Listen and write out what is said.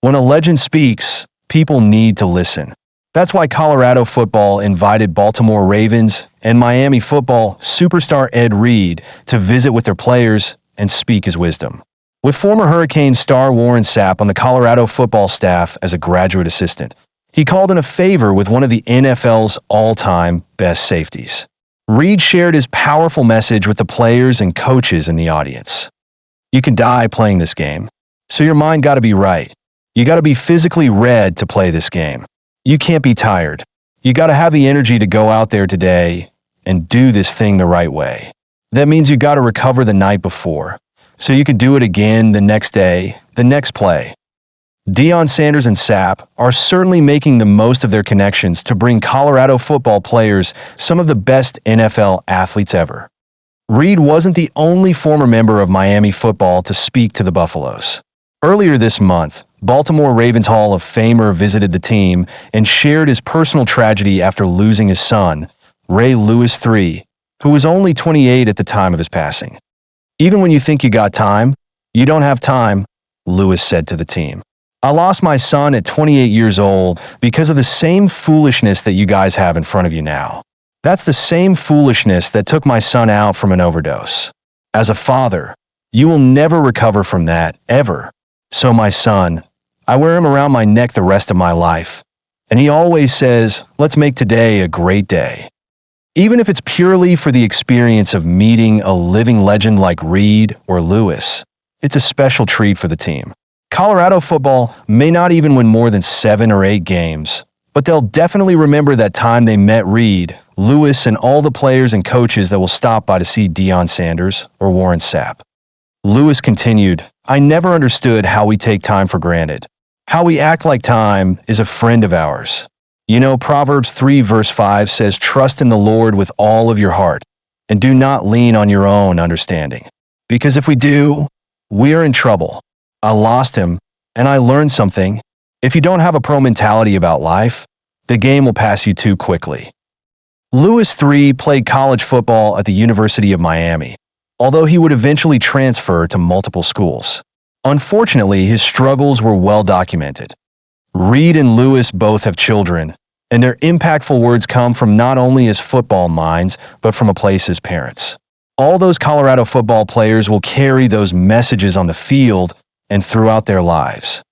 When a legend speaks, people need to listen. That's why Colorado football invited Baltimore Ravens and Miami football superstar Ed Reed to visit with their players and speak his wisdom. With former Hurricane star Warren Sapp on the Colorado football staff as a graduate assistant, he called in a favor with one of the NFL's all-time best safeties. Reed shared his powerful message with the players and coaches in the audience. You can die playing this game, so your mind got to be right. You got to be physically ready to play this game. You can't be tired. You got to have the energy to go out there today and do this thing the right way. That means you got to recover the night before, so you can do it again the next day, the next play. Deion Sanders and Sapp are certainly making the most of their connections to bring Colorado football players some of the best NFL athletes ever. Reed wasn't the only former member of Miami football to speak to the Buffaloes. Earlier this month, Baltimore Ravens Hall of Famer visited the team and shared his personal tragedy after losing his son, Ray Lewis III, who was only 28 at the time of his passing. "Even when you think you got time, you don't have time," Lewis said to the team. "I lost my son at 28 years old because of the same foolishness that you guys have in front of you now. That's the same foolishness that took my son out from an overdose. As a father, you will never recover from that, ever. So my son, I wear him around my neck the rest of my life. And he always says, let's make today a great day." Even if it's purely for the experience of meeting a living legend like Reed or Lewis, it's a special treat for the team. Colorado football may not even win more than 7 or 8 games, but they'll definitely remember that time they met Reed, Lewis, and all the players and coaches that will stop by to see Deion Sanders or Warren Sapp. Lewis continued, "I never understood how we take time for granted. How we act like time is a friend of ours. You know, Proverbs 3 verse 5 says, 'Trust in the Lord with all of your heart, and do not lean on your own understanding.' Because if we do, we are in trouble. I lost him, and I learned something. If you don't have a pro mentality about life, the game will pass you too quickly." Lewis III played college football at the University of Miami, although he would eventually transfer to multiple schools. Unfortunately, his struggles were well documented. Reed and Lewis both have children, and their impactful words come from not only his football minds, but from a place as parents. All those Colorado football players will carry those messages on the field and throughout their lives.